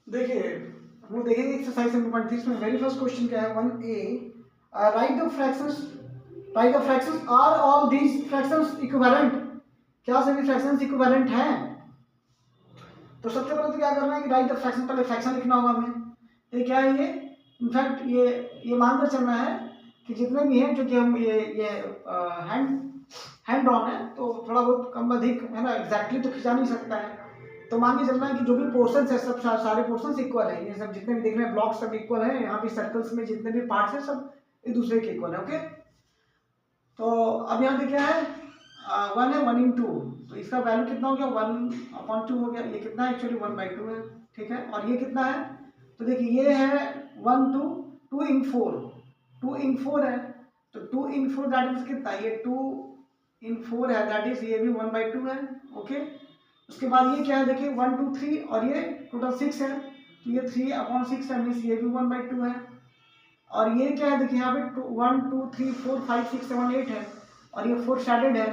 देखिए हम लोग देखेंगे एक्सरसाइज 7.3 में वेरी फर्स्ट क्वेश्चन क्या है 1A write the fractions are all these fractions equivalent. क्या सभी फ्रैक्शंस इक्विवेलेंट हैं? तो सबसे पहले तो क्या करना है कि राइट द फ्रैक्शन, पहले फ्रैक्शन लिखना होगा हमें। ये क्या है? ये इनफैक्ट ये मानकर चलना है कि जितने भी हैं, क्योंकि हम ये हैंड ड्रॉन है तो थोड़ा बहुत कम अधिक है ना, एग्जैक्टली तो खिंचा नहीं सकता है। तो मान के चलना है कि जो भी पोर्शंस है सब सारे पोर्शंस इक्वल है, ये सब जितने भी देख रहे हैं ब्लॉक्स सब इक्वल है, यहाँ भी सर्कल्स में जितने भी पार्ट्स हैं सब एक दूसरे के इक्वल है। ओके, तो अब यहाँ पे क्या है 1 है 1 इन 2, तो इसका वैल्यू कितना हो गया 1/2 हो गया। ये कितना है एक्चुअली 1/2 है, ठीक है। और ये कितना है, तो देखिए ये है 1 2 2 इन 4, 2 इन 4 है, तो 2 इन 4 दैट इज कितना, ये 2 इन 4 है, दैट इज ये भी 1/2 है। ओके, उसके बाद ये क्या है देखिए 1 2 3 और ये टोटल 6 है, तो ये 3/6 है, मीन्स ये भी 1/2 है। और ये क्या है देखिए यहाँ पे 1 2 3 4 5 6 7 8 है, और ये 4 शेडेड है,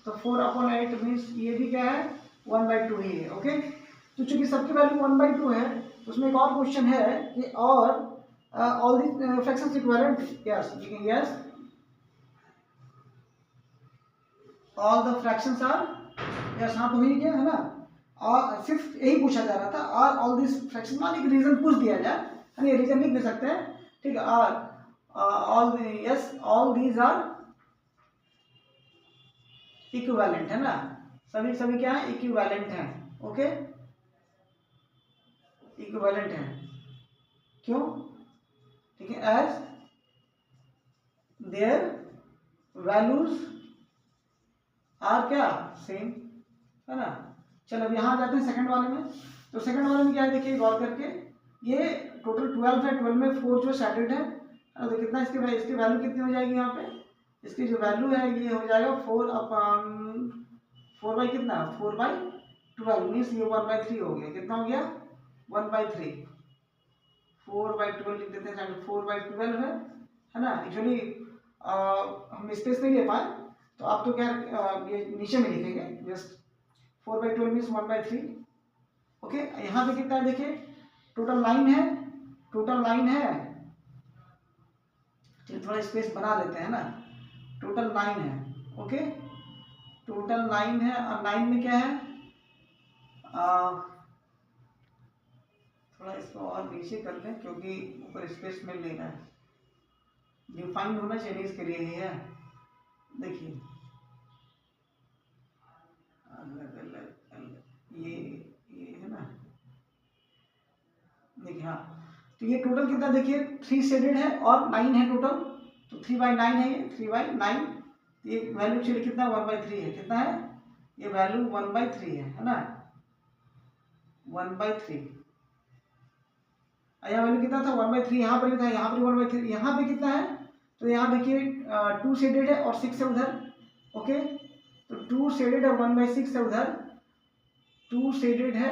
तो 4/8 मीन्स ये भी क्या है 1/2 ही है। ओके, तो चूंकि सबकी वैल्यू 1/2 है, तो उसमें एक और क्वेश्चन है कि और all the fractions equivalent. Yes, yes all the fractions are, yes हाँ तो वही क्या है ना, और सिर्फ यही पूछा जा रहा था और ऑल दिस फ्रैक्शन, मान एक रीजन पूछ दिया जाए, है ये रीजन लिख दे सकते हैं, ठीक है। All yes all these are equivalent, है ना, सभी सभी क्या है इक्विवेलेंट हैं। ओके, इक्विवेलेंट हैं, क्यों, ठीक है, एज देयर वैल्यूज आर क्या सेम, है ना। चलो अब यहाँ जाते हैं सेकंड वाले में। तो सेकंड वाले में क्या है देखिए गौर करके, ये टोटल 12 है, 12 में 4 जो सैटेड है, तो कितना इसकी वैल्यू कितनी हो जाएगी यहाँ पे, इसकी जो वैल्यू है ये हो जाएगा 4 बाई कितना 4/12 मीन्स ये 1/3 हो गया। कितना हो गया 1/3, 4/12 लिख देते हैं, 4/12 है ना। एक्चुअली हम स्पेस नहीं ले पाए, तो आप तो क्या ये नीचे में लिखेंगे जस्ट 4/12 मीन्स 1/3। ओके, यहाँ पे कितना है देखिए टोटल 9 है, टोटल 9 है, चलिए थोड़ा स्पेस बना लेते हैं ना, टोटल 9 है। ओके, टोटल 9 है, और 9 में क्या है थोड़ा इसको और नीचे कर लें क्योंकि ऊपर स्पेस मिल नहीं रहा है, डिफाइंड होना चाहिए इसके लिए ही है। देखिए अलग अलग ये है ना, देखिए हाँ, तो ये टोटल कितना देखिए 3 शेडेड है और 9 है टोटल, तो 3/9 है, ये 3/9, ये वैल्यू चलिए कितना 1/3 है, कितना है ये वैल्यू 1/3 है ना, 1/3। यहाँ वैल्यू कितना था 1/3, यहाँ पर भी था, यहाँ पर 1/3, यहाँ पे कितना है, तो यहाँ देखिए 2 शेडेड है और 6 है उधर। ओके, तो 2 शेडेड है 1/6 है उधर, 2 शेडेड है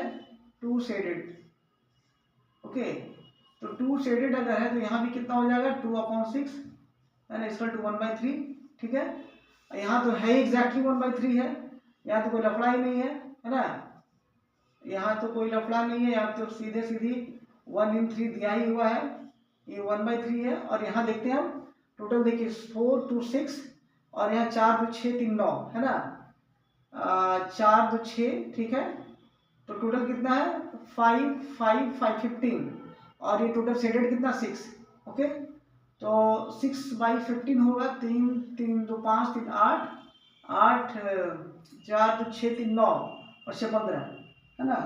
2 शेडेड। ओके, तो 2 शेडेड अगर है तो यहाँ भी कितना हो जाएगा 2/6 एंड इक्वल टू 1/3, ठीक है। यहाँ तो है एग्जैक्टली 1/3 है, यहाँ तो कोई लफड़ा ही नहीं है ना, यहाँ तो कोई लफड़ा नहीं है, यहाँ तो सीधे सीधी 1/3 दिया ही हुआ है, ये 1/3 है। और यहाँ देखते हैं हम टोटल देखिए 4 2 6 और यहाँ 4 2 6 3 9 है ना, 4 2 6, ठीक है। तो टोटल कितना है 5 5 5 15, और ये टोटल शेडेड कितना 6। ओके, तो 6/15 होगा, 3 3 2 5 3 8 8 4 2 6 3 9 और 6 15, है ना।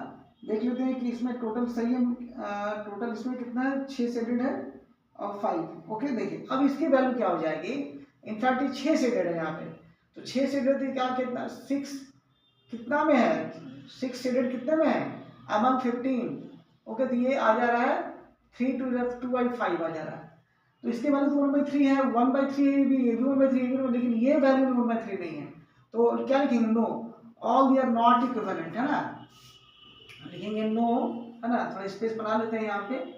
देख लेते हैं कि इसमें टोटल सही है, टोटल इसमें कितना है 6 शेडेड है और 5। ओके, देखिए अब इसकी वैल्यू क्या हो जाएगी, इनफैक्ट ये 6 शेडेड है यहाँ पे, तो 6 शेडेड तो क्या कितना 6 कितना में है, 6 शेडेड कितने में है अमंग 15। ओके, तो ये आ जा रहा है 3 2/5 आ जा रहा है, तो इसके वैल्यू तो 1/3 है, 1/3 भी, ये भी 1/3 भी, लेकिन ये वैल्यू 1/3 नहीं है, तो क्या लिखेंगे no, all they are not equivalent, है ना, लिखेंगे नो, है ना। थोड़ा स्पेस बना लेते हैं यहाँ पे,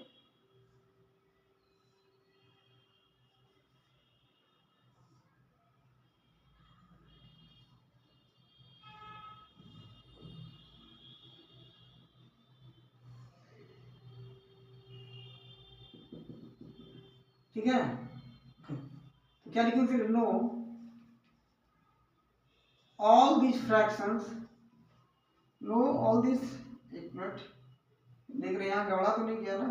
ठीक है। तो क्या लिखेंगे फिर, no all this fractions, no all this, एक मिनट देख रहे हैं यहाँ गड़बड़ा तो नहीं किया ना,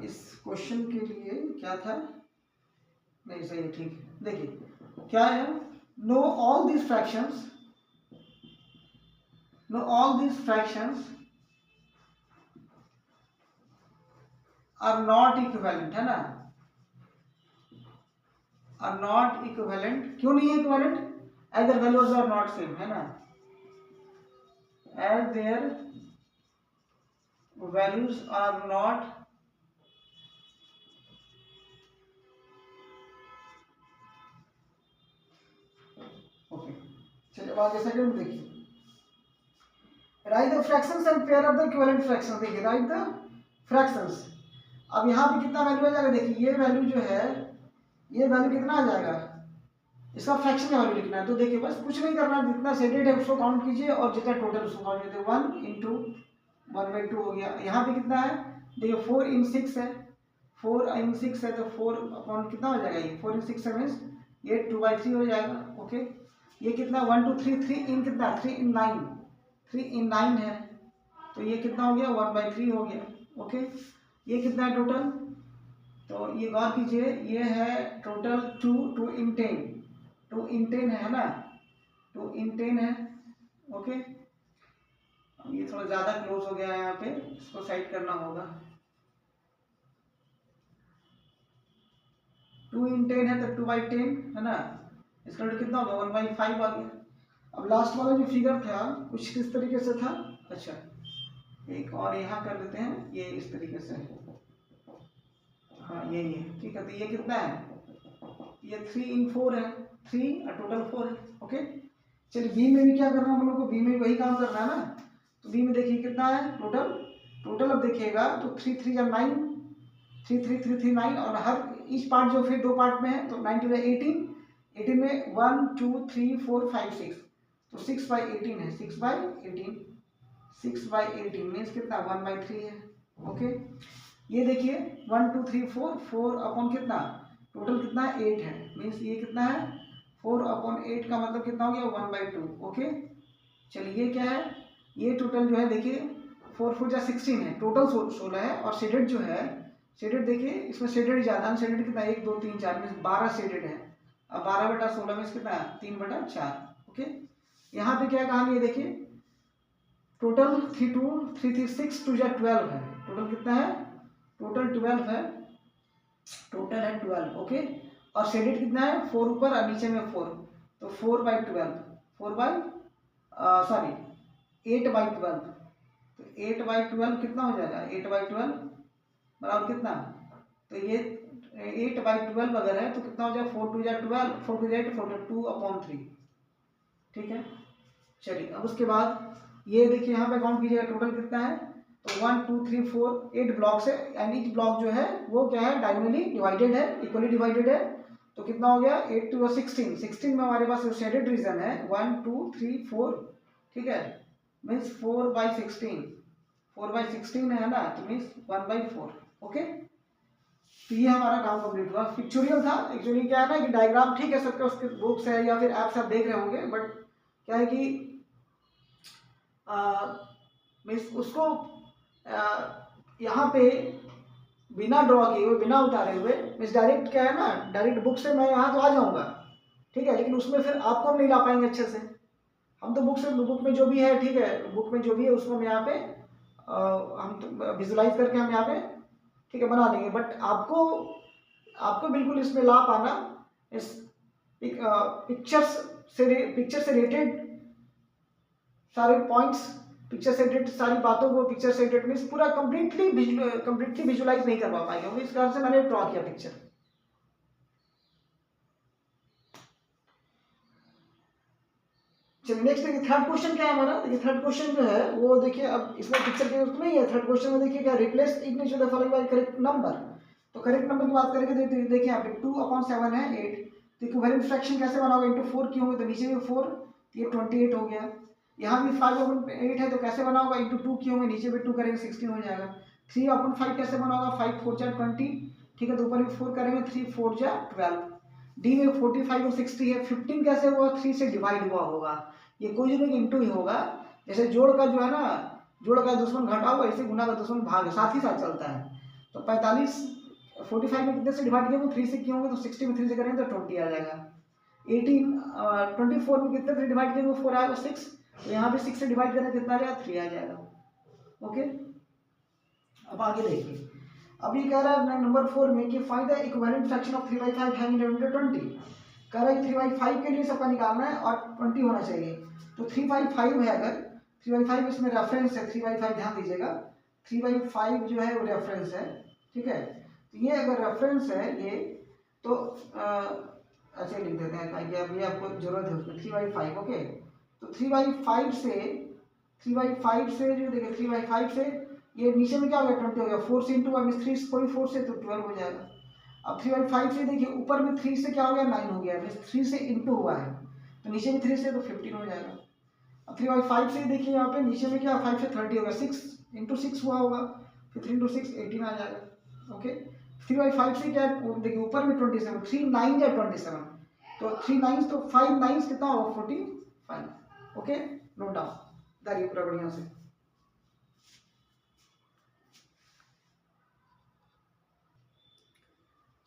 इस क्वेश्चन के लिए क्या था, नहीं सही है, ठीक है। देखिए क्या है, no all this fractions, no all this fractions are not equivalent, है ना, आर नॉट इक्विवेलेंट, क्यों नहीं है equivalent, as their values are not same, है ना, as their values are not okay. चलिए आगे सेकंड देखिए, write the fractions and pair of the equivalent fractions, देखिए राइट द फ्रैक्शंस। अब यहाँ पे कितना वैल्यू आ जाएगा, देखिए ये वैल्यू जो है, ये वैल्यू कितना आ जाएगा, इसका फ्रैक्शन का वैल्यू लिखना है। तो देखिए बस कुछ नहीं करना, जितना शेडेड है उसको काउंट कीजिए और जितना टोटल उसको काउंट कीजिए, 1 इंटू 1/2 हो गया। यहाँ पे कितना है, देखिए 4 इन 6 है, 4 इन 6 है, तो 4 अपॉन कितना हो जाएगा, ये 4 इन 6 है मीन्स ये 2/3 हो जाएगा। ओके, ये कितना 1 2 3 3 इन कितना 3 इन 9, 3 इन 9 है, तो ये कितना हो गया 1/3 हो गया। ओके, ये कितना है टोटल, तो ये गौर कीजिए, ये है टोटल 2 इन 10, 2 इन 10 है ना, 2 इन 10 है। ओके, अब ये थोड़ा ज़्यादा क्लोज हो गया है, यहाँ पे इसको साइड करना होगा। 2 इन 10 है तो 2/10 है ना, इसका कितना होगा 1/5 आ गया। अब लास्ट वाला जो फिगर था कुछ किस तरीके से था, अच्छा एक और यहाँ कर लेते हैं, ये इस तरीके से, हाँ यही है, ठीक है। तो ये कितना है, ये 3 इन 4 है, 3 और टोटल 4 है। ओके, चलिए बी में भी क्या करना है हम लोग को, बी में वही काम करना है ना। तो बी में देखिए कितना है टोटल, टोटल अब देखिएगा तो 3 3 या 9, 3 3 3 3 9, और हर ईच पार्ट जो फिर 2 पार्ट में है, तो 9 2 18, 18 में 1 2 3 4 5 6, तो 6/18 है, 6/18, 6/18 मीन्स कितना 1/3 है। ओके, ये देखिए 1 2 3 4, 4 अपॉन कितना, टोटल कितना है 8 है, मीन्स ये कितना है 4/8 का मतलब कितना हो गया 1/2। ओके, चलिए ये क्या है, ये टोटल जो है देखिए 4 4 जा 16 है, टोटल 16 है, और शेडेड जो है, शेडेड देखिए इसमें शेडेड ज़्यादा, अनशेडेड कितना 1 2 3 4 मीन्स 12 शेडेड है। अब 12/16 मीन्स कितना 3/4। ओके, यहाँ पे क्या कहानी है देखिए, टोटल 3 2 3 3 6 2 जा 12 है, टोटल कितना है, टोटल 12 है, टोटल है 12। ओके, और शेडेड कितना है 4 ऊपर और नीचे में 4, तो 4/12, 8/12, तो 8/12 कितना हो जाएगा, 8/12 बराबर कितना, तो ये 8/12 अगर है तो कितना हो जाएगा 4 2 जा 12, 4 2 8, 42/3, ठीक है। चलिए अब उसके बाद ये देखिए यहाँ पे काउंट कीजिएगा टोटल कितना है, तो 1 2 3 4 8 ब्लॉक्स है, एंड ईच ब्लॉक जो है वो क्या है डायगोनली डिवाइडेड है, इक्वली डिवाइडेड है, तो कितना हो गया 8 2 16, 16 में हमारे पास शेडेड रीजन है 1 2 3 4, ठीक है, मीन्स 4/16, 4/16 है ना, तो मीन्स 1/4। ओके, तो ये हमारा काम कंप्लीट हुआ। पिक्चोरियल था, एक्चुअली क्या है ना कि डायग्राम ठीक है सबके उसके बुक्स है या फिर ऐप्स आप देख रहे होंगे, बट क्या है कि मीन्स उसको यहाँ पे बिना ड्रॉ किए हुए, बिना उतारे हुए, मीन्स डायरेक्ट क्या है ना, डायरेक्ट बुक से मैं यहाँ तो आ जाऊँगा, ठीक है, लेकिन उसमें फिर आपको हम नहीं ला पाएंगे अच्छे से। हम तो बुक में जो भी है, ठीक है, बुक में जो भी है उसको हम यहाँ पे हम तो विजुलाइज करके हम यहाँ पे ठीक है बना देंगे, बट आपको बिल्कुल इसमें ला पाना, इस पिक्चर से रिलेटेड सारे पॉइंट्स, पिक्चर से रिलेटेड सारी बातों को, पिक्चर से रिलेटेड मीन्स पूरा कंप्लीटली विजुलाइज नहीं कर पाएंगे, क्योंकि इस कारण से मैंने ड्रॉ किया पिक्चर। चलिए नेक्स्ट देखिए, थर्ड क्वेश्चन क्या है हमारा, देखिए थर्ड क्वेश्चन जो है वो देखिए, अब इसमें पिक्चर की जरूरत नहीं है, थर्ड क्वेश्चन में देखिए क्या, रिप्लेस इग्निश with the following by correct number. तो करेक्ट नंबर की बात करेंगे तो देखिए यहाँ पे 2/7 है 8, तो इक्विवेलेंट फ्रैक्शन कैसे बनाओगे, इंटू 4 क्यों होगा, तो नीचे में 4, ये 28 हो गया। यहाँ भी 5/8 है, तो कैसे बनाओगे, इंटू 2 क्यों होंगे, नीचे में 2 करेंगे 16 हो जाएगा। 3/5 कैसे बनाओगा, 5 4 जा 20, ठीक है, तो ऊपर भी 4 करेंगे, 3 4 जा 12। डी में 45 और 60 है, 15 कैसे हुआ, 3 से डिवाइड हुआ होगा, ये कोई नहीं इंटू ही होगा। जैसे जोड़ का जो है ना, जोड़ का दुश्मन घटा हुआ, ऐसे गुना का दुश्मन भाग, साथ ही साथ चलता है। तो 45 45 में कितने से डिवाइड किया, 3 से क्यों होंगे, तो 60 में 3 से करेंगे तो 20 आ जाएगा। 24 में कितने से डिवाइड करेंगे, 4 आएगा 6, तो यहाँ भी 6 से डिवाइड करेंगे कितना आ जाएगा, 3 आ जाएगा। ओके, अब आगे देखिए, अभी कह रहा है नंबर 4 में कि find the equivalent fraction of 3/5 having denominator 20। कह रहा है 3/5 के लिए सबका निकालना है और 20 होना चाहिए। तो 3/5 है, अगर 3/5 इसमें रेफरेंस है, 3/5 ध्यान दीजिएगा, 3/5 जो है वो रेफरेंस है, ठीक है। तो ये अगर रेफरेंस है ये, तो ऐसे लिख देते हैं ताकि अभी आपको जरूरत है उसमें, 3/5। ओके, तो 3/5 से जो देखिए 3/5 से ये नीचे में क्या हो गया, 20 हो गया, 4 से इंटू 3 कोई 4 से तो 12 हो जाएगा। अब 3/5 से देखिए ऊपर में 3 से क्या हो गया, 9 हो गया, 3 से इंटू हुआ है, तो नीचे में 3 से तो 15 हो जाएगा। अब 3/5 से देखिए यहाँ पे नीचे में क्या, 5 से 30 होगा, 6 इंटू 6 हुआ होगा, फिर 3 इंटू 6 18 आ जाएगा। ओके, 3/5 से क्या देखिए ऊपर में 27, 3 9 या 27, तो 3 9 तो 5 9 कितना होगा, 45। ओके, नोट डाउन दारी पूरा बढ़िया से।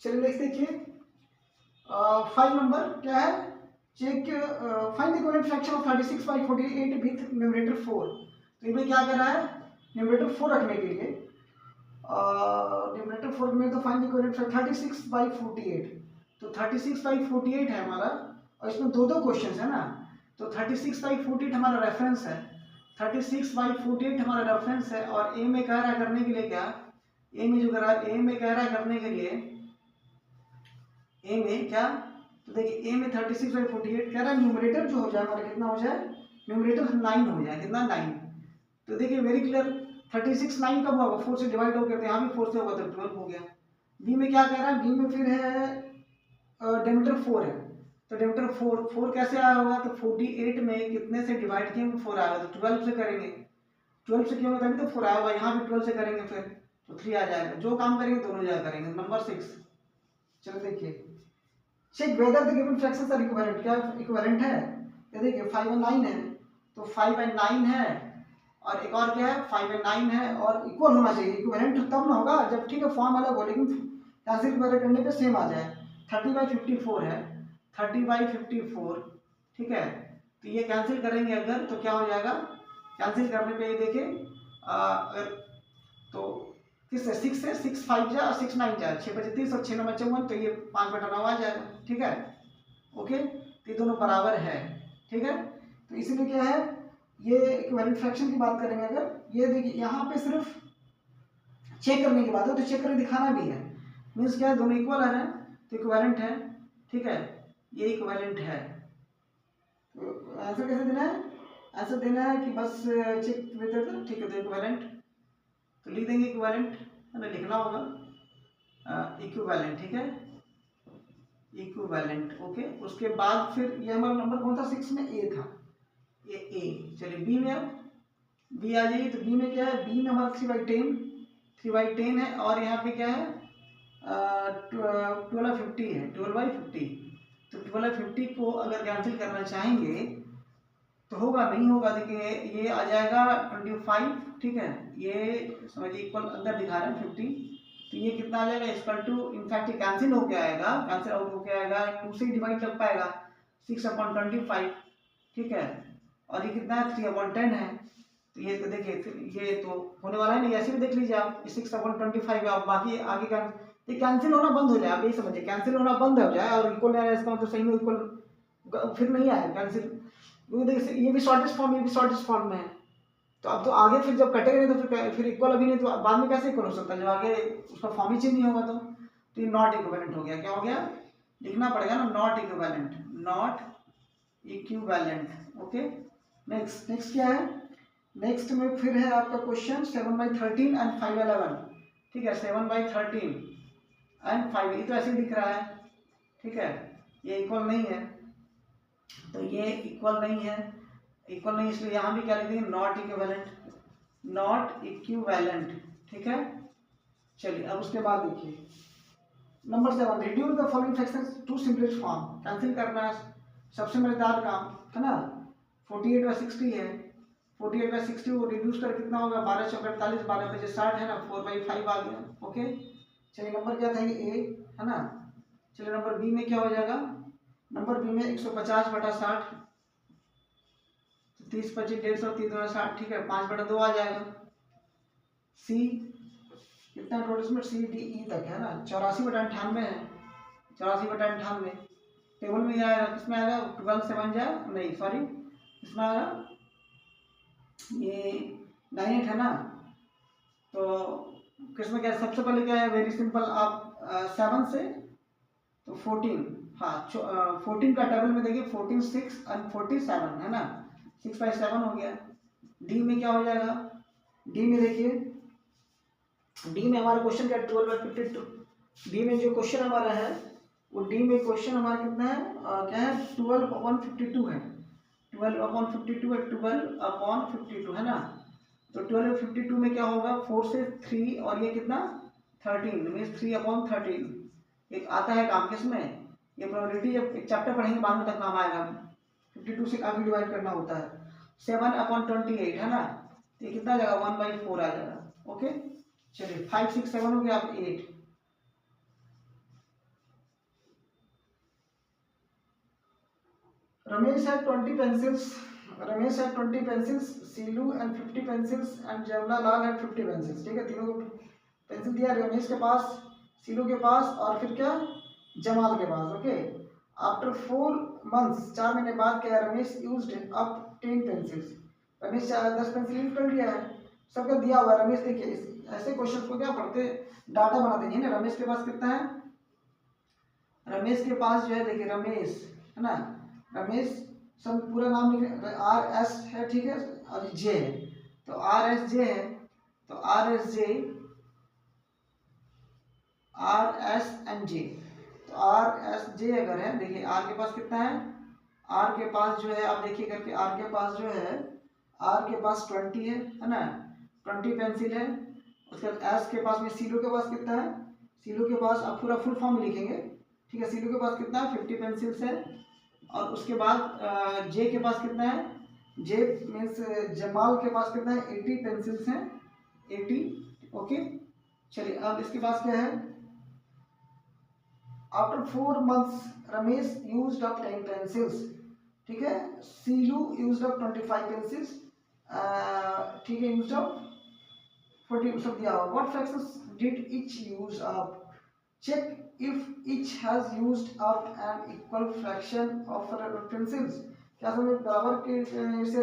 चलिए नेक्स्ट देखिए, 5 नंबर क्या है, check find the equivalent fraction of 36/48 with numerator 4। तो इसमें क्या कर रहा है, न्यूमरेटर 4 रखने के लिए, न्यूमरेटर 4 में तो फाइंड द इक्विवेलेंट फ्रैक्शन 36/48, तो 36/48 है हमारा, और इसमें दो क्वेश्चंस है ना, तो 36/48 हमारा रेफरेंस है, 36/48 हमारा रेफरेंस है, और ए में कह रहा है करने के लिए क्या, ए में जो कह रहा है, ए में कह रहा है करने के लिए, ए में क्या, तो देखिए ए में 36/48 कह रहा है न्यूमरेटर जो हो जाए हमारा कितना हो जाए, न्यूमरेटर 9 हो जाए, कितना 9। तो देखिए वेरी क्लियर, 36 9 कब होगा, 4 से डिवाइड हो गया, तो यहाँ भी 4 से होगा तो 12 हो गया। बी में क्या कह रहा है, बी में फिर है डिनोमिनेटर 4 है, तो डिनोमिनेटर 4 कैसे आया होगा, तो 48 में कितने से डिवाइड किए 4 आएगा, तो 12 से करेंगे, 12 से क्यों होगा तभी तो 4 आया होगा, यहाँ भी 12 से करेंगे फिर तो 3 आ जाएगा, जो काम करेंगे दोनों जगह करेंगे। नंबर 6, चलो देखिए, check whether the given fractions are equivalent, क्या इक्विवेलेंट है, ये देखिए 5 और 9 है, तो 5 और 9 है, और एक और क्या है 5 और 9 है, और इक्वल होना चाहिए, इक्विवेलेंट तब ना होगा जब, ठीक है, फॉर्म अलग हो लेकिन कैंसिल करने पे सेम आ जाए। 30/54 है, 30/54, ठीक है, तो ये कैंसिल करेंगे अगर तो क्या हो जाएगा, कैंसिल करने पे ये देखिए तो किससे 6 से 6 5 जा और 6 9 जा, 6 25 30 और 6 9 54, तो ये 5/9 आ जाएगा, ठीक है। ओके, तो ये दोनों बराबर है, ठीक है, तो इसीलिए क्या है, ये इक्विवेलेंट फ्रैक्शन की बात करेंगे अगर, ये देखिए यहाँ पे सिर्फ चेक करने की बात है, तो चेक करके दिखाना भी है, मीन्स क्या है दोनों इक्वल है तो इक्विवेलेंट है, ठीक है, ये इक्विवेलेंट है। तो आंसर कैसे देना है, आंसर देना है कि बस चेक विद, ठीक है, तो इक्विवेलेंट, तो लिख देंगे इक्विवेलेंट, हमें लिखना होगा इक्विवेलेंट, ठीक है, इक्विवेलेंट। ओके, उसके बाद फिर ये हमारा नंबर कौन था, 6 में ए था, ये ए। चलिए बी में, अब बी आ जाइए, तो बी में क्या है, बी में हमारा 3/10 है, और यहाँ पे क्या है 12/50 है, 12/50, तो 12/50 को अगर कैंसिल करना चाहेंगे तो होगा, नहीं होगा, देखिए ये आ जाएगा 25, ठीक है, ये समझिए इक्वल अंदर दिखा रहे हैं 50, तो ये कितना आ जाएगा इक्वल टू, इनफैक्ट ये कैंसिल होके आएगा, कैंसिल आउट होके आएगा, 2 से डिवाइड कर पाएगा 6/25, ठीक है, और ये कितना है 3/10 है, तो ये तो देखिए फिर ये तो होने वाला है नहीं, ऐसे भी देख लीजिए आप 6/25 आप बाकी आगे का ये कैंसिल होना बंद हो जाए, आप यही समझिए कैंसिल होना बंद हो जाए, और इक्वल आया इसका मतलब सही में इक्वल फिर नहीं आया कैंसिल, क्योंकि देखिए ये भी शॉर्टेस्ट फॉर्म, ये भी शॉर्टेस्ट फॉर्म में है, तो अब तो आगे फिर जब कटेगा नहीं तो फिर इक्वल अभी नहीं, तो बाद में कैसे इक्वल हो सकता है जब आगे उसका फॉर्म ही चेंज नहीं होगा, तो ये नॉट इक्विवेलेंट हो गया, क्या हो गया, लिखना पड़ेगा ना, not equivalent, not equivalent. Okay, next क्या है, नेक्स्ट में फिर है आपका क्वेश्चन 7/13 एंड 5/11, ठीक है, 7/13 एंड 5, ये तो ऐसे दिख रहा है, ठीक है, ये इक्वल नहीं है, तो ये इक्वल नहीं है, इक्वल नहीं, इसलिए यहाँ भी क्या लिख देंगे, नॉट इक्विवेलेंट, नॉट इक्विवेलेंट, ठीक है। चलिए अब उसके बाद देखिए number 7, reduce the following fractions to simplest form. Cancel करना सबसे मजेदार काम है ना। 48/60 है, 48/60 को रिड्यूस कर कितना होगा, 12 चौक 48, 12 बजे 60 है ना, 4/5 आ गया। ओके चलिए, नंबर क्या था ये ए है ना। चलिए नंबर बी में क्या हो जाएगा, नंबर बी में 150/60, 30 25 150, 3 2 60, ठीक है, 5/2 आ जाएगा। सी कितना टोटल इसमें, सी डी ई तक है ना, 84/98 है, 84/98। टेबल में क्या आएगा, किसमें आएगा, 12 से बन जाए, नहीं सॉरी इसमें आएगा ये 98 है ना। तो किसमें क्या, सबसे पहले क्या है, वेरी सिंपल, आप 7 से तो 14, हाँ 14 का टेबल में देखिए, 14 6 और 47 है ना, 6/7 हो गया। डी में क्या हो जाएगा, डी में देखिए, डी में हमारा क्वेश्चन क्या, 12/52। डी में जो क्वेश्चन हमारा है वो, डी में क्वेश्चन हमारा कितना है, क्या है, 12/52 है, 12/52 है, 12/52 है ना। तो 12/52 में क्या होगा, 4 से 3 और ये कितना 13 मीन्स 3/13। एक आता है काम किसमें, ये प्रोबेबिलिटी जब एक चैप्टर पढ़ेंगे बाद में तक काम आएगा। 52 से काफी डिवाइड करना होता है। 7/28 है ना, तो ये कितना जाएगा, 1/4 आ जाएगा। ओके चलिए 5 6 7 हो गया, आप 8। Ramesh had 20 pencils. Ramesh had 20 pencils. Silu and 50 pencils and Jawaharlal had 50 pencils. ठीक है, तीनों को पेंसिल दिया, रमेश के पास, सीलू के पास और फिर क्या, जमाल के पास। ओके आफ्टर 4 months, 4 महीने बाद क्या है, Ramesh used up 10 pencils. Ramesh 10 pencil use कर लिया है, सबका दिया हुआ है। रमेश देखिए ऐसे क्वेश्चन को क्या पढ़ते, डाटा बनाते हैं ना। रमेश के पास कितना है, रमेश के पास जो है देखिए, रमेश है ना, रमेश सब पूरा नाम लिख, RS है, ठीक है, और जे है, तो RSJ है, तो RSJ RSNJ, तो RSJ अगर है, देखिए R के पास कितना है, R के पास जो है, आप देखिए करके, R के पास जो है, R के पास 20 है ना, 20 पेंसिल है। उसके बाद S के पास में, सीलू के पास कितना है, सीलू के पास आप पूरा फुल फॉर्म लिखेंगे, ठीक है, सीलू के पास कितना है, 50 पेंसिल्स है। और उसके बाद जे के पास कितना है, जे मीन्स जमाल के पास कितना है, 80 पेंसिल्स हैं, 80। ओके चलिए अब इसके पास क्या है, after 4 months Ramesh used up 10 pencils, ठीक है, सीलू यूज्ड अप 25 पेंसिल्स, ठीक है, यूज्ड अप 40 सब दिया हुआ। What fractions did each use up, check if each has used up an equal fraction of pencils। क्या समझ, बराबर के से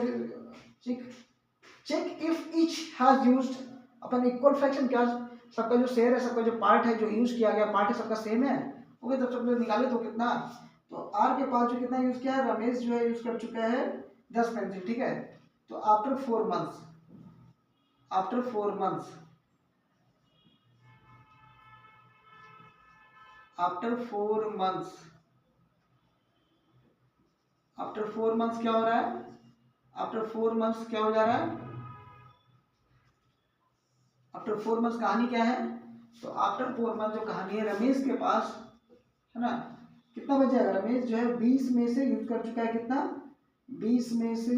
check if each has used up an equal fraction, क्या सबका जो शेयर है, सबका जो पार्ट है, जो यूज किया गया पार्ट है, सबका सेम है। ओके तो सब लोग निकाले तो कितना, तो आर के पास जो कितना यूज किया है, रमेश जो है यूज कर चुका है 10 पेंसिल, ठीक है। तो after 4 months, after 4 months, after 4 months, after 4 months क्या हो रहा है, आफ्टर 4 months क्या हो जा रहा है, आफ्टर 4 months कहानी क्या है, तो आफ्टर 4 months जो कहानी है, रमेश के पास है ना, कितना बच जाएगा, रमेश जो है 20 में से यूज कर चुका है कितना, 20 में से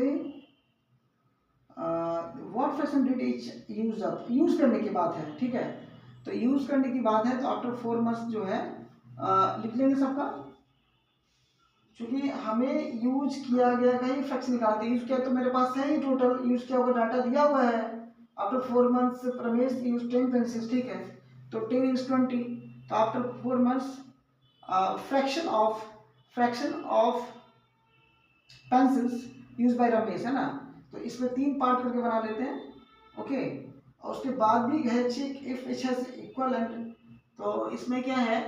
what fraction did each use up, use करने की बात है, ठीक है, तो यूज करने की बात है, तो आफ्टर 4 months जो है लिख लेंगे सबका, क्योंकि हमें यूज किया गया का ही फ्रैक्शन निकालते, यूज किया तो मेरे पास है ही, टोटल यूज किया हुआ डाटा दिया हुआ है। After 4 months Ramesh use 10 pencils, ठीक है, तो 10 × 20, तो after 4 months fraction of pencils use by Ramesh है ना। तो इसमें 3 पार्ट करके बना लेते हैं। ओके और उसके बाद भी है check if each has equal and, तो इसमें क्या है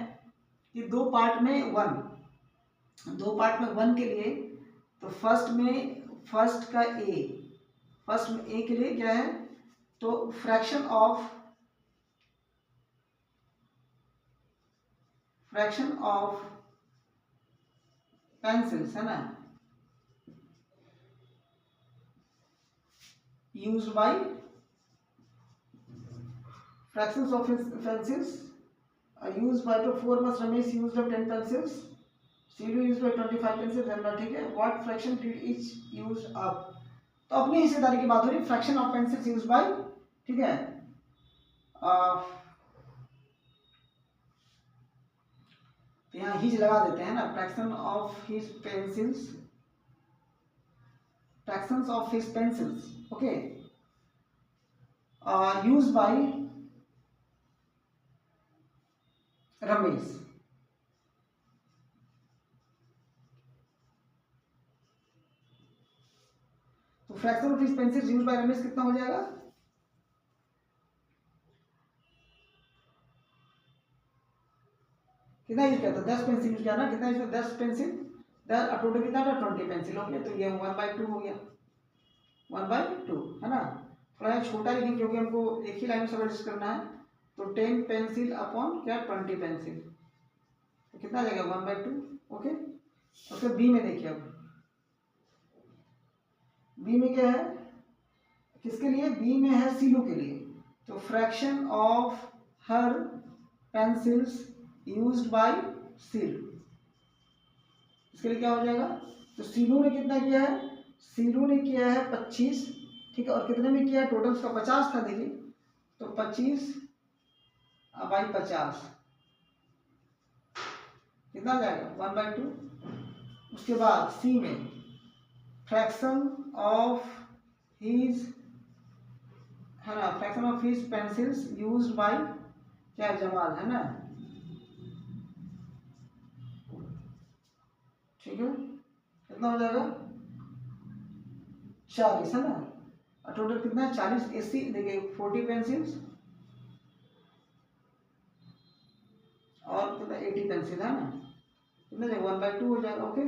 कि 2 पार्ट में 1, 2 पार्ट में 1 के लिए, तो फर्स्ट का ए, फर्स्ट में ए के लिए क्या है, तो फ्रैक्शन ऑफ पेंसिल्स है ना, used by fractions of pencils used by to 4 months Ramesh used up 10 pencils, Sidhu used by 25 pencils, Ramna, ठीक है. What fraction did each used up? तो अपनी हिस्सेदारी की बात हो रही है, fraction of pencils use by, ठीक है. तो यहाँ हीज लगा देते हैं ना, fraction of his pencils, fractions of his pencils, okay, use by Ramesh. तो fraction of his pencils use by Ramesh कितना हो जाएगा? कितना यूज किया था? 10 पेंसिल यूज किया ना. कितना यूज? 10 पेंसिल, 10 टोटल कितना था? 20 पेंसिल हो गया. तो ये 1/2 हो गया, 1/2 है ना. थोड़ा छोटा लिखिए क्योंकि हमको एक ही लाइन में सब एडजस्ट करना है. तो 10 पेंसिल अपॉन क्या? 20 पेंसिल. तो कितना आ जाएगा? 1/2. ओके. उसके बी में देखिए, अब बी में क्या है? किसके लिए? बी में है सीलू के लिए. तो fraction of her pencils used by Silu, इसके लिए क्या हो जाएगा? तो सीलू ने कितना किया है? सीलू ने किया है 25, ठीक है. और कितने में किया है? टोटल उसका 50 था, देखिए. तो 25/50 कितना आ जाएगा? 1/2. उसके बाद सी में फ्रैक्शन ऑफ हिज, है ना, fraction of his pencils used bye क्या? जमाल, है ना. ठीक है. कितना हो जाएगा? 40, है ना. और टोटल कितना है? 40. 80, देखिए 40 पेंसिल्स और कितना? 80 पेंसिल, है ना. कितना जाएगा? 1/2 हो जाएगा. ओके.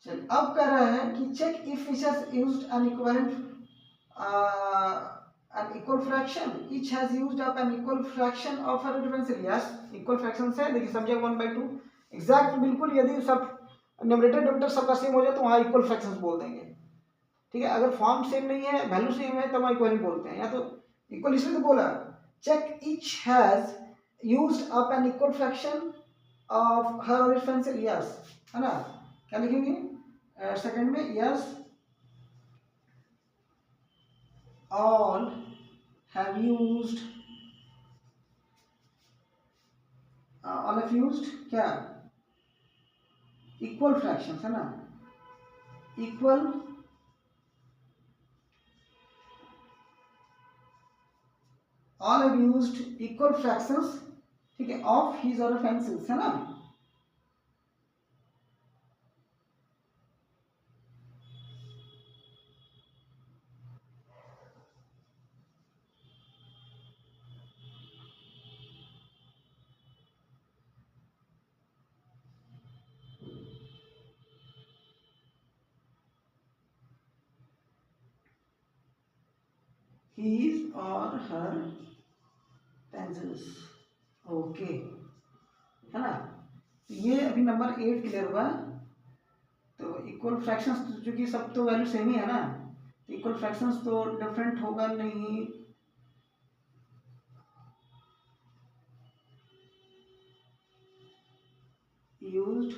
चलिए, अब कह रहा है कि check if each has used an equivalent an equal fraction, each has used up an equal fraction of her pencil. yes, equal fractions है. देखिए सब्जेक्ट 1/2 एग्जैक्ट बिल्कुल. यदि सब न्यूमरेटर डिनोमिनेटर सबका सेम हो जाए तो वहाँ इक्वल फ्रैक्शंस बोल देंगे, ठीक है. अगर फॉर्म सेम नहीं है, वैल्यू सेम है, तब वहाँ इक्वल बोलते हैं. या तो इक्वल इसलिए तो बोला, check each has used up an equal fraction of her और हिज पेंसिल. यस, है ना. क्या लिखेंगे सेकंड में? Yes, all have used, all have used क्या? इक्वल फ्रैक्शंस, है ना. Equal all have used equal fractions, ठीक है, of his or her pencils, है ना. his or her pencils, okay, है ना. ये अभी नंबर 8 क्लियर हुआ. तो इक्वल फ्रैक्शंस, क्योंकि सब तो वैल्यू सेम ही है ना, इक्वल फ्रैक्शंस तो डिफरेंट होगा नहीं. यूज्ड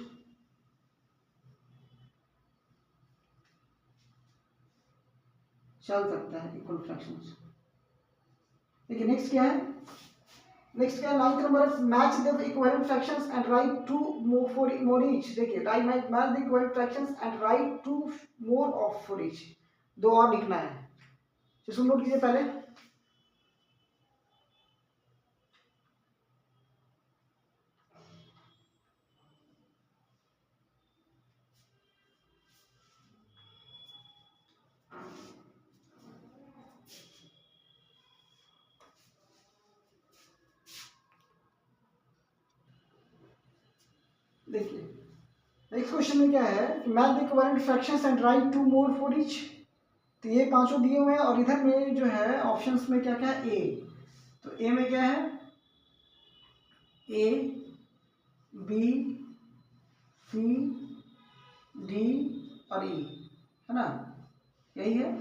चल सकता है इक्वल फ्रैक्शंस. देखिए नेक्स्ट क्या है? नेक्स्ट क्या है? 9th number, match the equivalent fractions and write two more each. देखिए right match the equivalent fractions and write two more of four each. 2 और लिखना है. इसको नोट कीजिए पहले. देखिए नेक्स्ट क्वेश्चन में क्या है कि match the equivalent fractions and write two more for each. तो ये पांचों दिए हुए हैं और इधर में जो है ऑप्शंस में क्या क्या है? ए. तो ए में क्या है? ए, बी, सी, डी और ई, है ना. यही है.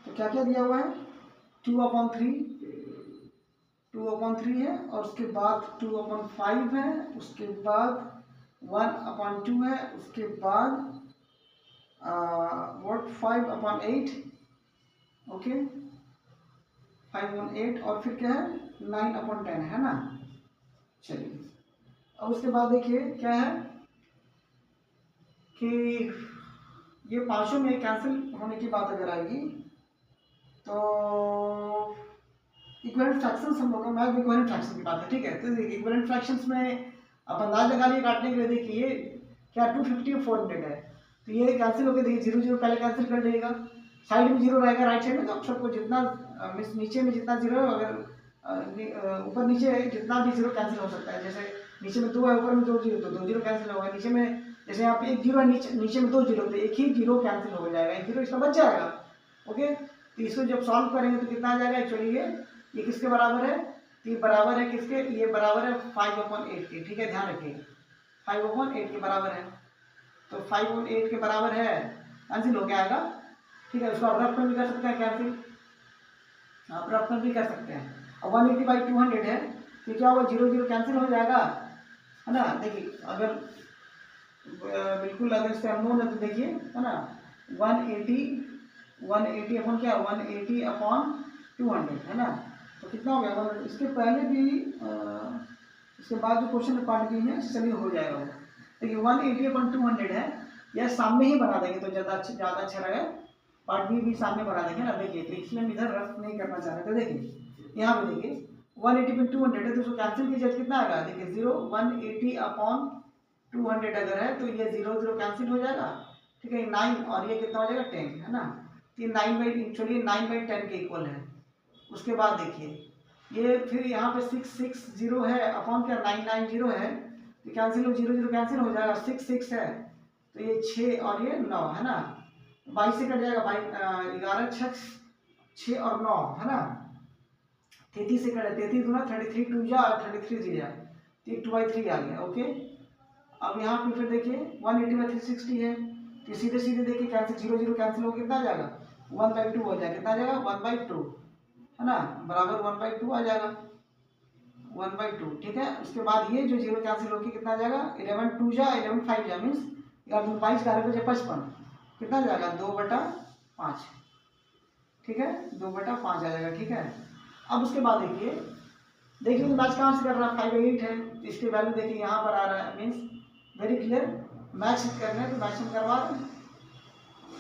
तो क्या क्या दिया हुआ है? 2/3 2/3 है, और उसके बाद 2/5 है, उसके बाद 1/2 है, उसके बाद 5/8, ओके 5/8, और फिर क्या है 9/10 है ना। चलिए अब उसके बाद देखिए क्या है कि ये पांचों में कैंसिल होने की बात अगर आएगी तो इक्विवेलेंट फ्रैक्शंस हम लोग मैथ में इक्विवेलेंट फ्रैक्शन की बात है, ठीक है। तो देखिए इक्विवेलेंट फ्रैक्शंस में आप अंदाज लगा लिए काटने के लिए, देखिए क्या 250 और 400 है, तो ये कैंसिल होकर देखिए 0 0 पहले कैंसिल कर देगा, साइड में 0 रहेगा राइट साइड में, तो आप सबको जितना नीचे में जितना 0 है, अगर ऊपर नीचे जितना भी 0 कैंसिल हो सकता है, जैसे नीचे में 2 है ऊपर में 2 0, तो 2 0 कैंसिल होगा, नीचे में जैसे यहाँ पे 1 0 है, नीचे में 2 0, तो एक ही 0 कैंसिल हो जाएगा, 1 0 इसका बच जाएगा, ओके। तो इसको जब सॉल्व करेंगे तो कितना आ जाएगा, एक्चुअली ये किसके बराबर है, तो ये बराबर है किसके, ये बराबर है 5/8 के, ठीक है ध्यान रखिए 5/8 के बराबर है, तो 5/8 के बराबर है, कैंसिल हो गया, ठीक है। उसको आप रफ में भी कर सकते हैं कैंसिल, आप रफ में भी कर सकते हैं। अब 180/200 है, तो क्या होगा 0 0 कैंसिल हो जाएगा, है ना। देखिए अगर बिल्कुल अगर इससे अननोन है तो देखिए है ना 180 अपन क्या 180/200 है ना, तो कितना हो गया, इसके पहले भी इसके बाद जो क्वेश्चन पार्ट बी है चलिए हो जाएगा वो। देखिए 180/200 है, यह सामने ही बना देंगे तो ज़्यादा अच्छा रहेगा, पार्ट बी भी सामने बना देंगे ना। देखिए तो इसमें हम इधर रफ नहीं करना चाह रहे, तो देखिए यहाँ पे देखिए 180/200 है, तो उसको कैंसिल कीजिए कितना आएगा, देखिए 0 180/200 अगर है तो ये 0 0 कैंसिल हो जाएगा, ठीक है 9, और ये कितना हो जाएगा 10 है ना, तो ये 9/10 के इक्वल है। उसके बाद देखिए ये फिर यहाँ पे 660 है अपॉन क्या 990 है, तो कैंसिल हो 0 0 कैंसिल हो जाएगा, 6 6 है, तो ये 6 और ये 9 है ना, 22 से कट जाएगा, 11 6 और 9 है ना, 33 से कट 33 दूना 33 2 जा 33 जी जा, तो 2/3 आ गया, ओके। अब यहाँ पे फिर देखिए 180/360 है, तो सीधे सीधे देखिए कैंसिल 0 0 कैंसिल हो कितना आ जाएगा 1/2 हो जाएगा, कितना आ जाएगा 1/2 है ना, बराबर 1/2 आ जाएगा 1/2, ठीक है। उसके बाद ये जो 0 कैंसिल होकर कितना आ जाएगा 11 2 जा 11 5 जा मीन्स 22 11 55 कितना आ जाएगा 2/5, ठीक है 2/5 आ जाएगा, ठीक है। अब उसके बाद देखिए तो मैच कहाँ से कर रहा है 5/8 है, तो इसकी वैल्यू देखिए यहाँ पर आ रहा है, मीन्स वेरी क्लियर मैच करना है तो मैच हम करवा रहे हैं।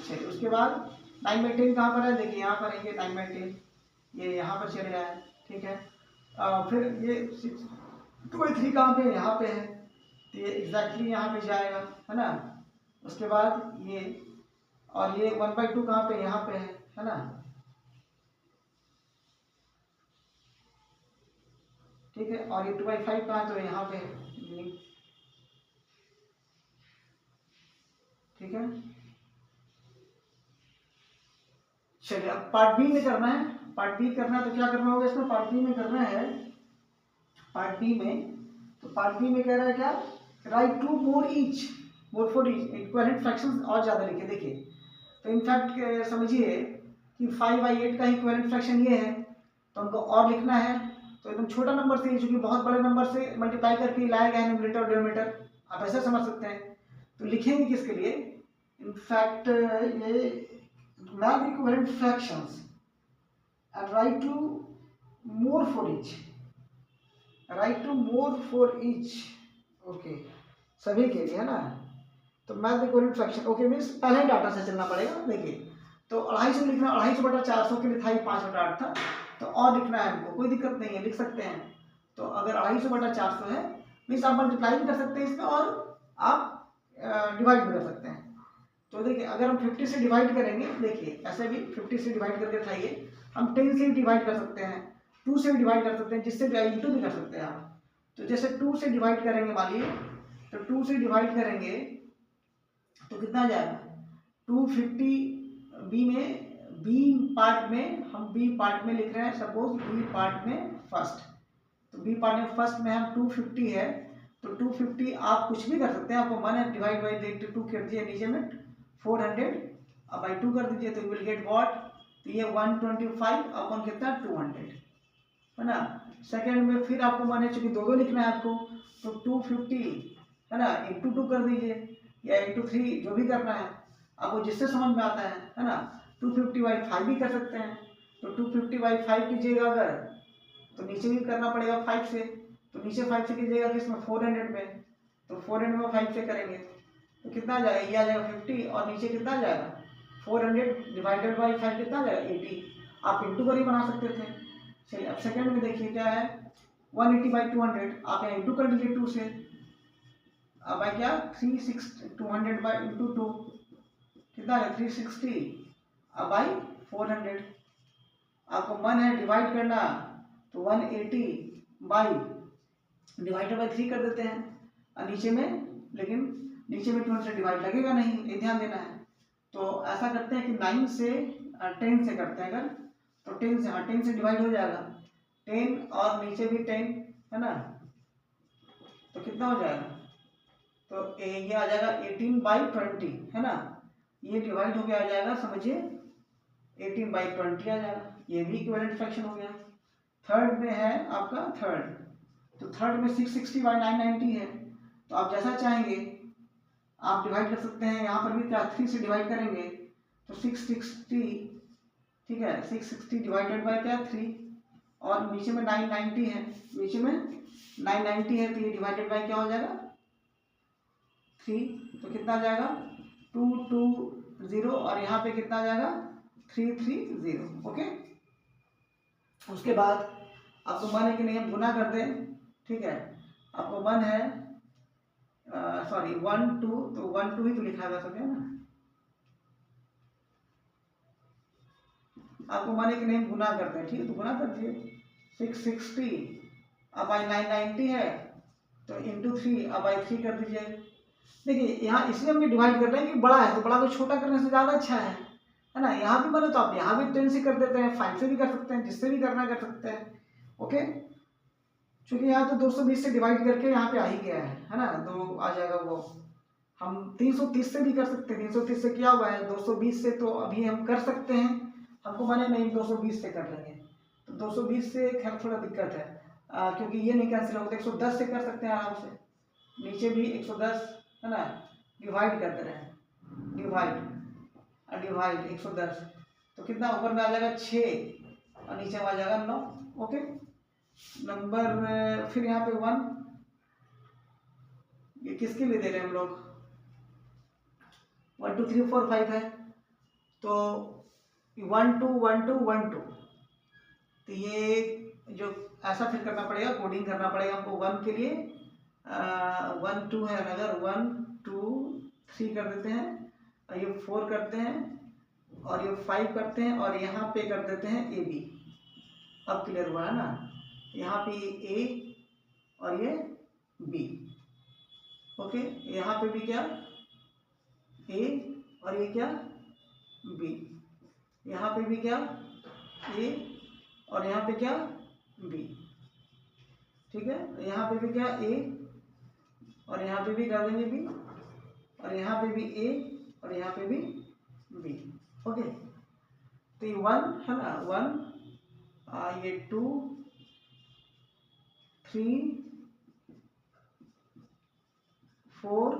चलिए उसके बाद 9/10 कहाँ पर है, देखिए यहाँ पर है ये 9/10, ये यहाँ पर चले आए, ठीक है। फिर ये 2/3 कहाँ पे यहाँ पे है, तो ये एग्जैक्टली यहाँ पे जाएगा, है ना। उसके बाद ये और ये 1/2 कहाँ पे यहाँ पे है ना, ठीक है। और ये 2/5 कहाँ तो यहाँ पे है, ठीक है। चलिए अब पार्ट बी में करना है, पार्ट बी करना है तो क्या करना होगा इसमें, पार्ट बी में करना है, पार्ट बी में तो पार्ट बी में कह रहा है क्या, write two more for each equivalent fractions, और ज़्यादा लिखे देखिए, तो इनफैक्ट समझिए कि 5/8 का इक्विवेलेंट फ्रैक्शन ये है, तो हमको और लिखना है, तो एकदम छोटा नंबर से चूंकि बहुत बड़े नंबर से मल्टीप्लाई करके लाया गया है न्यूमरेटर और डिनोमिनेटर, आप ऐसा समझ सकते हैं। तो लिखेंगे किसके लिए, इनफैक्ट ये math equivalent fractions and write to more for each, okay सभी के लिए है ना। तो math equivalent fraction okay means पहले डाटा से चलना पड़ेगा। देखिए तो 250 लिखना, 250/400 के लिए था 5/8 था, तो और लिखना है हमको, कोई दिक्कत नहीं है लिख सकते हैं। तो अगर 250/400 है मीन्स आप मल्टीप्लाई भी कर सकते हैं इसमें और आप डिवाइड भी कर सकते हैं। तो देखिए अगर हम 50 से डिवाइड करेंगे, देखिए ऐसे भी 50 से डिवाइड करके उठाइए, हम 10 से भी डिवाइड कर सकते हैं, 2 से भी डिवाइड कर सकते हैं, जिससे इंटू भी कर सकते हैं आप। तो जैसे 2 से डिवाइड करेंगे मान लीजिए, तो 2 से डिवाइड करेंगे तो कितना आ जाएगा 250 बी पार्ट में हम बी पार्ट में लिख रहे हैं, सपोज बी पार्ट में फर्स्ट, तो बी पार्ट में फर्स्ट में हम 250 है, तो 250 आप कुछ भी कर सकते हैं, आपको मन है डिवाइड बाई 2 कर दीजिए, नीचे में 400 अब बाई 2 कर दीजिए, तो यू विल गेट व्हाट, तो ये 125 अपन कितना 200, है ना। सेकेंड में फिर आपको मन है चूंकि दो लिखना है आपको, तो 250 है ना इंटू 2 कर दीजिए या इंटू 3, जो भी करना है आपको जिससे समझ में आता है ना। 250/5 भी कर सकते हैं, तो 250/5 कीजिएगा अगर, तो नीचे भी करना पड़ेगा 5 से, तो नीचे 5 से कीजिएगा किसमें 400 में, तो 400 में 5 से करेंगे तो कितना आ जाएगा, ये आ जाएगा 50 और नीचे कितना आ जाएगा 400/5 कितना आ जाएगा 80। आप इंटू कर ही बना सकते थे। चलिए अब सेकंड में देखिए क्या है 180/200, आप यहाँ इंटू कर लीजिए 2 से, अब भाई क्या 360 200/2 कितना है 360, अब भाई 400। आपको मन है डिवाइड करना तो 180/3 कर देते हैं, और नीचे में, लेकिन नीचे में 200 से डिवाइड लगेगा नहीं, ये ध्यान देना है। तो ऐसा करते हैं कि 9 से 10 से करते हैं अगर, तो 10 से, हाँ 10 से डिवाइड हो जाएगा 10 और नीचे भी 10 है ना, तो कितना हो जाएगा, तो ये आ जाएगा 18/20 है ना, ये डिवाइड होके आ जाएगा समझिए 18/20 आ जाएगा, ये भी इक्विवेलेंट फ्रैक्शन हो गया। थर्ड में है आपका थर्ड, तो थर्ड में 660/990 है, तो आप जैसा चाहेंगे आप डिवाइड कर सकते हैं, यहाँ पर भी क्या 3 से डिवाइड करेंगे तो 660, ठीक है 660 डिवाइडेड बाय क्या 3, और नीचे में 990 है, नीचे में 990 है, तो ये डिवाइडेड बाय क्या हो जाएगा 3, तो कितना आ जाएगा 220, और यहाँ पे कितना आ जाएगा 330। ओके, उसके बाद आपको मन है कि नहीं हम गुना कर दें, ठीक है, आपको मन है सॉरी 1 2, तो 1 2 ही तो लिखा जा सके ना, आपको मन है कि नहीं गुना करते हैं, ठीक है तो गुना कर दिए 660, अब आई 990 है तो इंटू 3, अब आई 3 कर दीजिए। देखिए यहाँ इसलिए हम डिवाइड कर रहे हैं कि बड़ा है तो बड़ा को छोटा करने से ज़्यादा अच्छा है ना। यहाँ भी बने तो आप यहाँ भी 10 से कर देते हैं, 5 से भी कर सकते हैं, जिससे भी करना कर सकते हैं। ओके, चूंकि यहाँ तो 220 से डिवाइड करके यहाँ पे आ ही गया है ना, तो आ जाएगा वो। हम 330 से भी कर सकते हैं, 330 से क्या हुआ है 220 से, तो अभी हम कर सकते हैं, हमको माने नहीं 220 से कर लेंगे, तो 220 से खैर थोड़ा दिक्कत है क्योंकि ये नहीं कैंसिल होगा, 110 से कर सकते हैं आराम से, नीचे भी 110 है ना, डिवाइड करते रहे, डिवाइड 110, तो कितना ऊपर में आ जाएगा 6 और नीचे में आ जाएगा 9। ओके, नंबर फिर यहाँ पे 1, ये किसके लिए दे रहे हैं हम लोग 1 2 3 4 5 है, तो 1 2 1 2 1 2, तो ये जो ऐसा फिर करना पड़ेगा, कोडिंग करना पड़ेगा हमको 1 के लिए 1 2 है, अगर 1 2 3 कर देते हैं और ये 4 करते हैं और ये 5 करते हैं और यहाँ पे कर देते हैं ए बी। अब क्लियर हुआ है ना, यहाँ पे ए और ये बी। ओके, यहाँ पे भी क्या ए और ये क्या बी, यहाँ पे भी क्या ए और यहाँ पे क्या बी, ठीक है, यहाँ पे भी क्या ए और यहाँ पे भी कर देंगे बी, और यहाँ पे भी ए और यहाँ पे भी बी। ओके, तो ये 1 है ना, 1 ये 2 3 4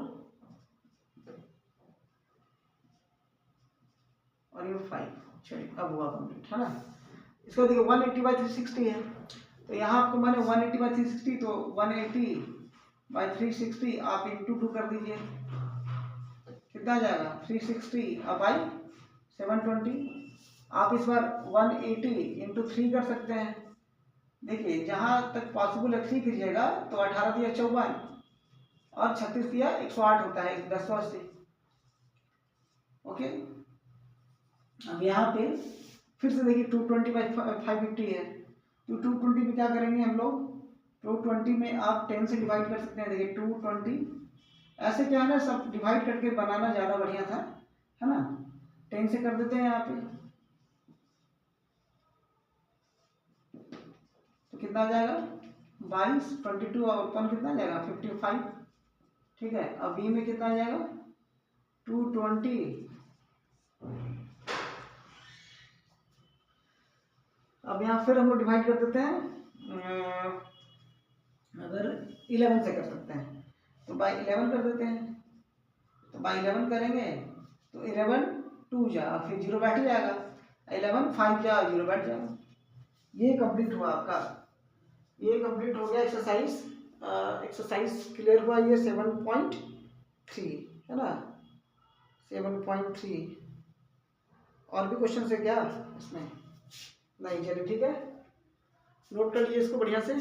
और ये 5। चलिए अब हुआ कंप्लीट है ना। इसको देखिए 180/360 है, तो यहाँ आपको माने 180/360, तो 180/360 आप इंटू 2 कर दीजिए, कितना आ जाएगा 360 अब बाई 720। आप इस बार 180 इंटू 3 कर सकते हैं, देखिए जहाँ तक पॉसिबल है 3 कीजिएगा, तो 18 दिया 54 और 36 दिया 108 होता है 1080। ओके, अब यहाँ पे फिर से देखिए 220/550 है, तो 220 में क्या करेंगे हम लोग, 220 में आप 10 से डिवाइड कर सकते हैं। देखिए 220 ऐसे क्या है ना, सब डिवाइड करके बनाना ज़्यादा बढ़िया था है ना, 10 से कर देते हैं यहाँ पे, तो कितना आ जाएगा 22 22 और 1 कितना आ जाएगा 55, ठीक है। अब बी में कितना आ जाएगा 220, अब यहाँ फिर हम लोग डिवाइड कर देते हैं अगर 11 से कर सकते हैं तो बाई 11 कर देते हैं। तो बाई 11 करेंगे तो 11 2 जा, फिर 0 बैठ जाएगा, 11 5 जा, 0 बैठ जाएगा। ये कंप्लीट हुआ आपका, ये कंप्लीट हो गया एक्सरसाइज। एक्सरसाइज क्लियर हुआ ये 7.3 है ना, 7.3। और भी क्वेश्चन है क्या इसमें? नहीं, चलिए ठीक है, नोट कर लीजिए इसको बढ़िया से।